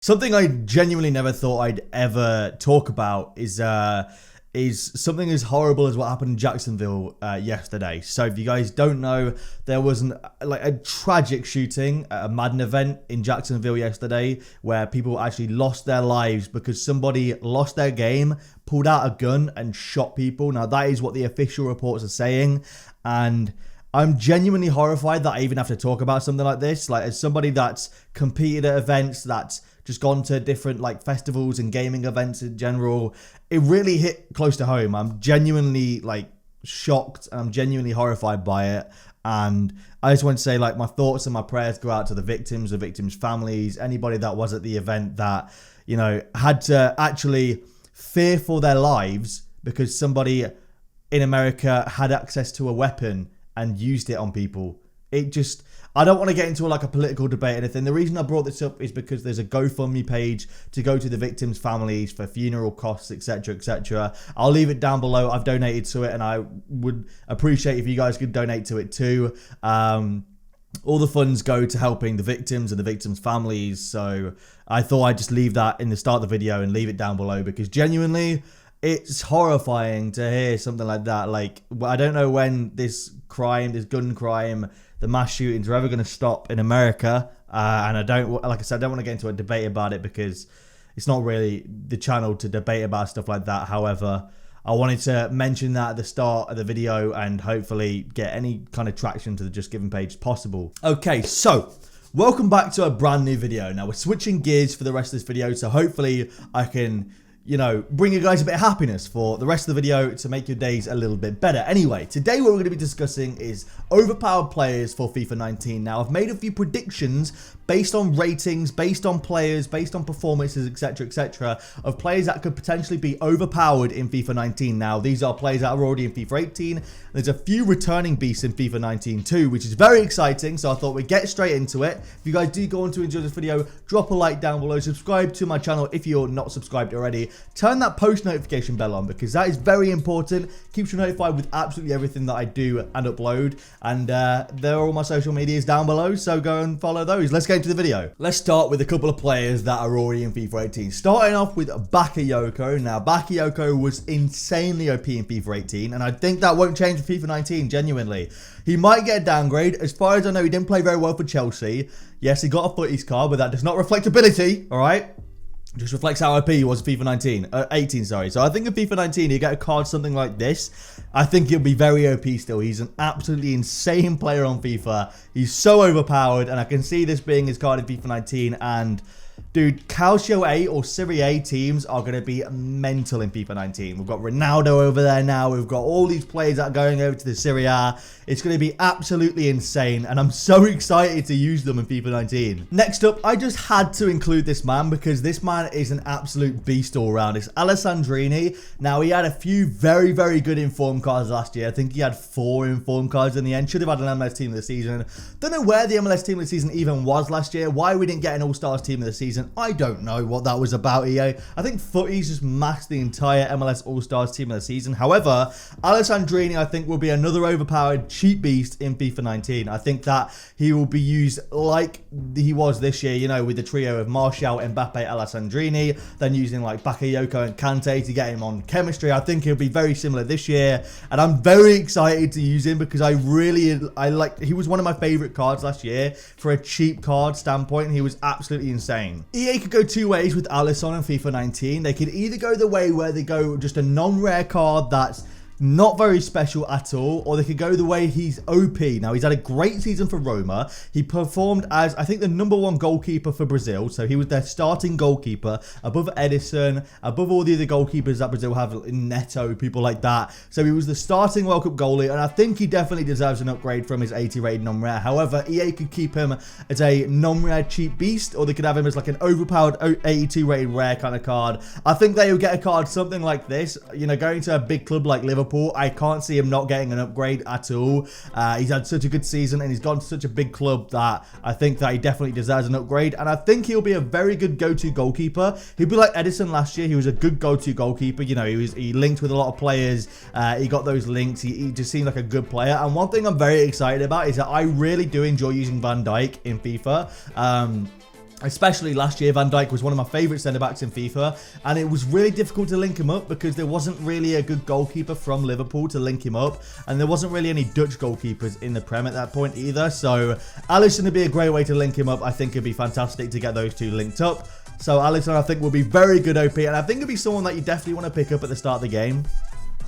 Something I genuinely never thought I'd ever talk about is something as horrible as what happened in Jacksonville yesterday. So if you guys don't know, there was a tragic shooting at a Madden event in Jacksonville yesterday where people actually lost their lives because somebody lost their game, pulled out a gun and shot people. Now that is what the official reports are saying, and I'm genuinely horrified that I even have to talk about something like this. Like, as somebody that's competed at events, that's just gone to different festivals and gaming events in general, it really hit close to home. I'm genuinely shocked and I'm genuinely horrified by it. And I just want to say, my thoughts and my prayers go out to the victims families, anybody that was at the event that, had to actually fear for their lives because somebody in America had access to a weapon and used it on people. I don't want to get into a political debate or anything. The reason I brought this up is because there's a GoFundMe page to go to the victims' families for funeral costs, etc., etc. I'll leave it down below. I've donated to it, and I would appreciate if you guys could donate to it too. All the funds go to helping the victims and the victims' families. So I thought I'd just leave that in the start of the video and leave it down below because genuinely, it's horrifying to hear something like that. I don't know when this gun crime, the mass shootings are ever going to stop in America. And I don't want to get into a debate about it because it's not really the channel to debate about stuff like that. However, I wanted to mention that at the start of the video and hopefully get any kind of traction to the Just Giving page possible. Okay, so welcome back to a brand new video. Now we're switching gears for the rest of this video, so hopefully I can bring you guys a bit of happiness for the rest of the video to make your days a little bit better. Anyway, today what we're going to be discussing is overpowered players for FIFA 19. Now, I've made a few predictions based on ratings, based on players, based on performances, etc., etc., of players that could potentially be overpowered in FIFA 19. Now, these are players that are already in FIFA 18. There's a few returning beasts in FIFA 19 too, which is very exciting, so I thought we'd get straight into it. If you guys do go on to enjoy this video, drop a like down below, subscribe to my channel if you're not subscribed already. Turn that post notification bell on because that is very important. Keeps you notified with absolutely everything that I do and upload. And there are all my social medias down below, so go and follow those. Let's get into the video. Let's start with a couple of players that are already in FIFA 18. Starting off with Yoko. Now, Yoko was insanely OP in FIFA 18, and I think that won't change for FIFA 19, genuinely. He might get a downgrade. As far as I know, he didn't play very well for Chelsea. Yes, he got a footies card, but that does not reflect ability, all right? Just reflects how OP he was in FIFA 18, sorry. So I think in FIFA 19, you get a card something like this. I think he'll be very OP still. He's an absolutely insane player on FIFA. He's so overpowered, and I can see this being his card in FIFA 19. And dude, Calcio A or Serie A teams are going to be mental in FIFA 19. We've got Ronaldo over there now. We've got all these players that are going over to the Serie A. It's going to be absolutely insane, and I'm so excited to use them in FIFA 19. Next up, I just had to include this man because this man is an absolute beast all around. It's Alessandrini. Now, he had a few very, very good inform cards last year. I think he had 4 inform cards in the end. Should have had an MLS team of the season. Don't know where the MLS team of the season even was last year. Why we didn't get an All-Stars team of the season, I don't know what that was about, EA. I think Footies just masked the entire MLS All-Stars team of the season. However, Alessandrini, I think, will be another overpowered cheap beast in FIFA 19. I think that he will be used like he was this year, with the trio of Martial, Mbappe, Alessandrini, then using Bakayoko and Kante to get him on chemistry. I think he'll be very similar this year, and I'm very excited to use him because I he was one of my favorite cards last year for a cheap card standpoint. He was absolutely insane. EA could go two ways with Alisson in FIFA 19. They could either go the way where they go just a non-rare card that's not very special at all, or they could go the way he's OP. Now, he's had a great season for Roma. He performed as, I think, the #1 goalkeeper for Brazil. So he was their starting goalkeeper, above Edison, above all the other goalkeepers that Brazil have, in Neto, people like that. So he was the starting World Cup goalie, and I think he definitely deserves an upgrade from his 80 rated non-rare. However, EA could keep him as a non-rare cheap beast, or they could have him as an overpowered 82 rated rare kind of card. I think they would get a card something like this, going to a big club like Liverpool. I can't see him not getting an upgrade at all. He's had such a good season and he's gone to such a big club that I think that he definitely deserves an upgrade. And I think he'll be a very good go-to goalkeeper. He'll be like Edison last year. He was a good go-to goalkeeper. He linked with a lot of players. He got those links. He just seemed like a good player. And one thing I'm very excited about is that I really do enjoy using Van Dijk in FIFA. Especially last year, Van Dijk was one of my favourite centre-backs in FIFA, and it was really difficult to link him up because there wasn't really a good goalkeeper from Liverpool to link him up, and there wasn't really any Dutch goalkeepers in the Prem at that point either. So Alisson would be a great way to link him up. I think it'd be fantastic to get those two linked up. So Alisson, I think, will be very good OP, and I think it'd be someone that you definitely want to pick up at the start of the game.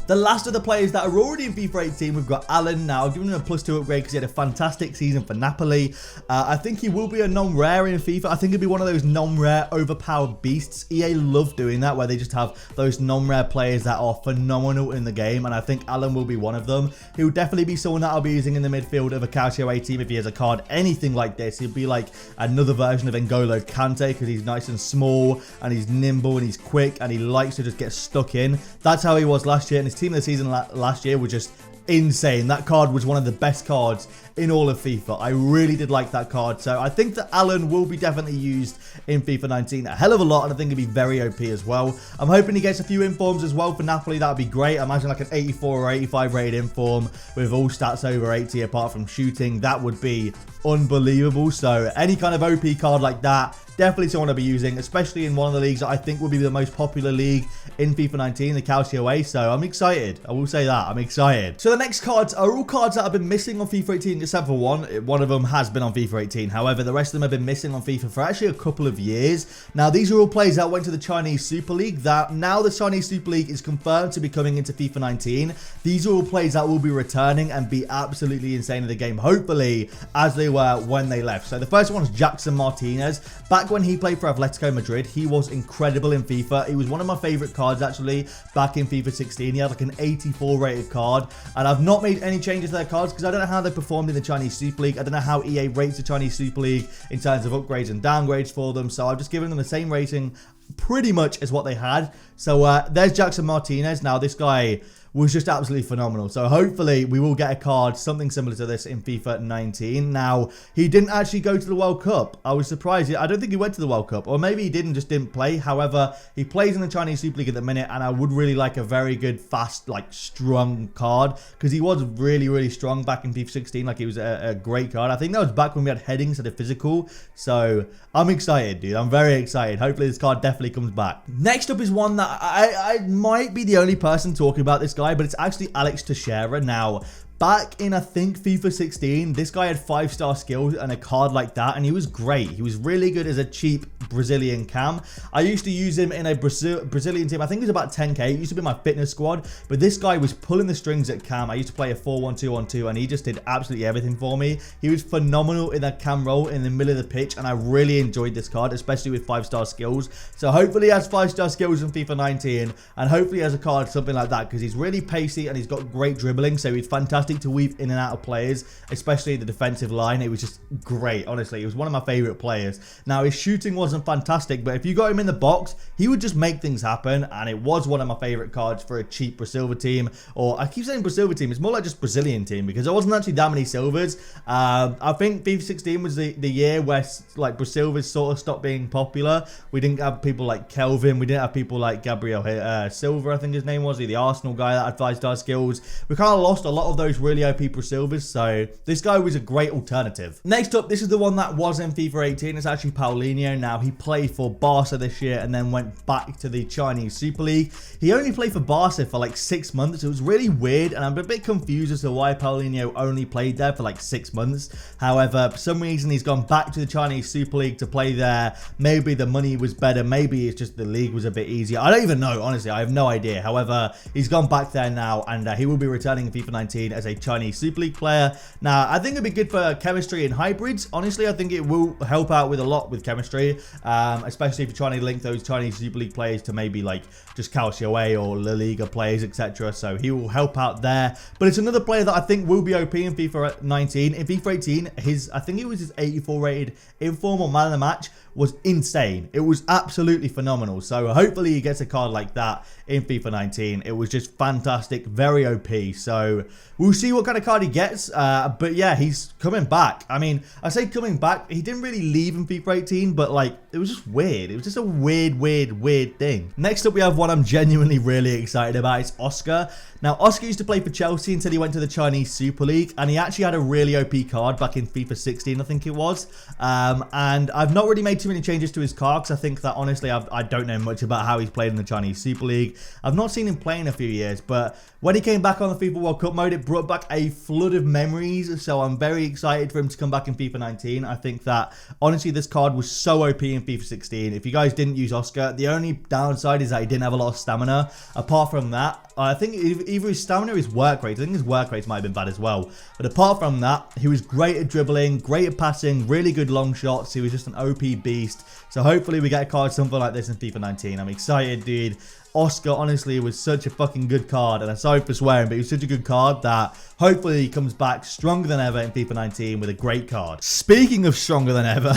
The last of the players that are already in FIFA 18, we've got Alan now. I've given him a +2 upgrade because he had a fantastic season for Napoli. I think he will be a non-rare in FIFA. I think he'll be one of those non-rare overpowered beasts. EA love doing that, where they just have those non-rare players that are phenomenal in the game, and I think Alan will be one of them. He'll definitely be someone that I'll be using in the midfield of a Calcio A team if he has a card anything like this. He'll be like another version of N'Golo Kante because he's nice and small, and he's nimble, and he's quick, and he likes to just get stuck in. That's how he was last year, and his team of the season last year was just insane. That card was one of the best cards in all of FIFA. I really did like that card. So I think that Alan will be definitely used in FIFA 19 a hell of a lot, and I think he'll be very OP as well. I'm hoping he gets a few informs as well for Napoli. That would be great. I imagine like an 84 or 85 rated inform with all stats over 80 apart from shooting. That would be unbelievable. So any kind of OP card like that, definitely someone I'll be using, especially in one of the leagues that I think will be the most popular league in FIFA 19, the Calcio A. So I'm excited. I will say that. I'm excited. So the next cards are all cards that have been missing on FIFA 18 except for one. One of them has been on FIFA 18. However, the rest of them have been missing on FIFA for actually a couple of years. Now, these are all players that went to the Chinese Super League. That now the Chinese Super League is confirmed to be coming into FIFA 19. These are all players that will be returning and be absolutely insane in the game, hopefully, as they were when they left. So the first one is Jackson Martinez. Back when he played for Atletico Madrid, he was incredible in FIFA. He was one of my favorite cards actually back in FIFA 16. He had like an 84 rated card, and I've not made any changes to their cards because I don't know how they performed in the Chinese Super League. I don't know how EA rates the Chinese Super League in terms of upgrades and downgrades for them, so I've just given them the same rating pretty much as what they had. So there's Jackson Martinez. Now this guy was just absolutely phenomenal. So hopefully we will get a card, something similar to this in FIFA 19. Now, he didn't actually go to the World Cup. I was surprised. I don't think he went to the World Cup, or maybe he didn't, just didn't play. However, he plays in the Chinese Super League at the minute, and I would really like a very good, fast, like strong card, because he was really, really strong back in FIFA 16. Like, he was a great card. I think that was back when we had headings at a physical. So I'm excited, dude. I'm very excited. Hopefully this card definitely comes back. Next up is one that I might be the only person talking about this guy, but it's actually Teixeira. Now, back in, I think, FIFA 16, this guy had 5-star skills and a card like that, and he was great. He was really good as a cheap Brazilian cam. I used to use him in a Brazilian team. I think it was about 10k. It used to be my fitness squad, but this guy was pulling the strings at cam. I used to play a 4-1-2-on-2, and he just did absolutely everything for me. He was phenomenal in that cam role in the middle of the pitch, and I really enjoyed this card, especially with 5-star skills. So hopefully he has 5-star skills in FIFA 19, and hopefully he has a card something like that, because he's really pacey and he's got great dribbling, so he's fantastic to weave in and out of players, especially the defensive line. It was just great. Honestly, he was one of my favorite players. Now, his shooting wasn't fantastic, but if you got him in the box, he would just make things happen, and it was one of my favorite cards for a cheap Brazil team. Or I keep saying Brazil team, it's more like just Brazilian team, because there wasn't actually that many silvers. I think FIFA 16 was the year where like Brazil sort of stopped being popular. We didn't have people like Kelvin, we didn't have people like Gabriel Silva, I think his name was, the Arsenal guy that had 5-star skills. We kind of lost a lot of those really OP Silvers, so this guy was a great alternative. Next up, this is the one that was in FIFA 18. It's actually Paulinho. Now, he played for Barca this year and then went back to the Chinese Super League. He only played for Barca for like 6 months. It was really weird, and I'm a bit confused as to why Paulinho only played there for like 6 months. However, for some reason, he's gone back to the Chinese Super League to play there. Maybe the money was better. Maybe it's just the league was a bit easier. I don't even know, honestly. I have no idea. However, he's gone back there now, and he will be returning in FIFA 19 as a Chinese Super League player. Now, I think it'd be good for chemistry and hybrids. Honestly, I think it will help out with a lot with chemistry, especially if you're trying to link those Chinese Super League players to maybe like just Calcio A or La Liga players, etc. So he will help out there. But it's another player that I think will be OP in FIFA 19. In FIFA 18, I think it was his 84 rated informal man of the match was insane. It was absolutely phenomenal. So hopefully he gets a card like that in FIFA 19. It was just fantastic, very OP. So we'll see what kind of card he gets. But yeah, he's coming back. I mean, I say coming back. He didn't really leave in FIFA 18, but like, it was just weird. It was just a weird thing. Next up, we have one I'm genuinely really excited about. It's Oscar. Now, Oscar used to play for Chelsea until he went to the Chinese Super League, and he actually had a really OP card back in FIFA 16, I think it was. And I've not really made too many changes to his card, because I think that honestly I don't know much about how he's played in the Chinese Super League. I've not seen him play in a few years, but when he came back on the FIFA World Cup mode, it brought back a flood of memories, so I'm very excited for him to come back in FIFA 19. I think that, honestly, this card was so OP in FIFA 16. If you guys didn't use Oscar, the only downside is that he didn't have a lot of stamina. Apart from that, I think either his stamina or his work rate. I think his work rates might have been bad as well. But apart from that, he was great at dribbling, great at passing, really good long shots. He was just an OP beast. So hopefully we get a card something like this in FIFA 19. I'm excited, dude. Oscar, honestly, was such a fucking good card. And I'm sorry for swearing, but he was such a good card that hopefully he comes back stronger than ever in FIFA 19 with a great card. Speaking of stronger than ever,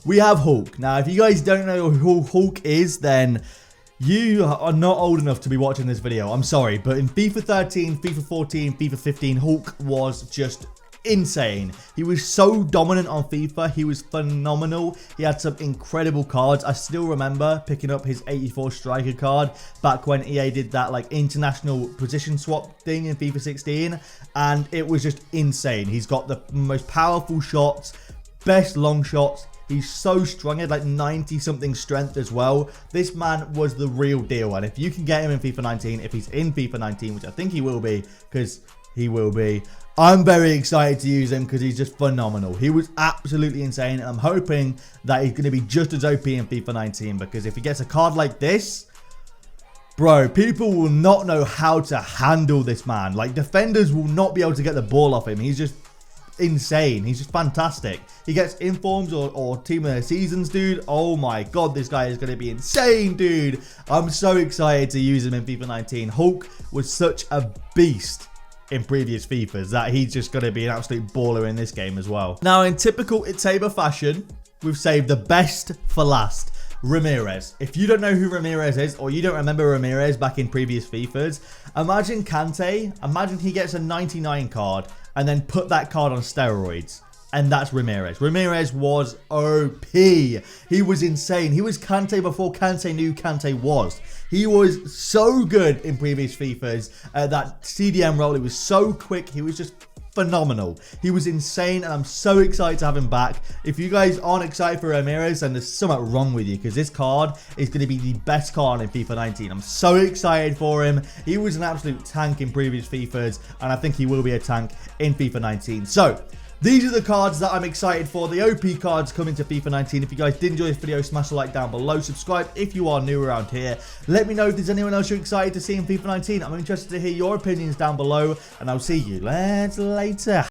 we have Hulk. Now, if you guys don't know who Hulk is, then you are not old enough to be watching this video. I'm sorry, but in FIFA 13, FIFA 14, FIFA 15, Hulk was just insane. He was so dominant on FIFA. He was phenomenal. He had some incredible cards. I still remember picking up his 84 striker card back when EA did that like international position swap thing in FIFA 16, and it was just insane. He's got the most powerful shots, best long shots. He's so strong. He had like 90 something strength as well. This man was the real deal, and if you can get him in FIFA 19, if he's in FIFA 19, which I think he will be, because he will be, I'm very excited to use him because he's just phenomenal. He was absolutely insane, and I'm hoping that he's going to be just as OP in FIFA 19, because if he gets a card like this, bro, people will not know how to handle this man. Like, defenders will not be able to get the ball off him. He's just insane. He's just fantastic. He gets informs or team of the seasons, dude. Oh my god, this guy is going to be insane, dude. I'm so excited to use him in FIFA 19. Hulk was such a beast in previous FIFAs that he's just going to be an absolute baller in this game as well. Now, in typical Itshaber fashion, we've saved the best for last. Ramirez. If you don't know who Ramirez is, or you don't remember Ramirez back in previous FIFAs, imagine Kante, imagine he gets a 99 card and then put that card on steroids. And that's Ramirez. Ramirez was OP. He was insane. He was Kante before Kante knew Kante was. He was so good in previous FIFAs. That CDM role, he was so quick. He was just phenomenal. He was insane, and I'm so excited to have him back. If you guys aren't excited for Ramirez, then there's something wrong with you, because this card is going to be the best card in FIFA 19. I'm so excited for him. He was an absolute tank in previous FIFAs, and I think he will be a tank in FIFA 19. So these are the cards that I'm excited for. The OP cards coming to FIFA 19. If you guys did enjoy this video, smash a like down below. Subscribe if you are new around here. Let me know if there's anyone else you're excited to see in FIFA 19. I'm interested to hear your opinions down below, and I'll see you later.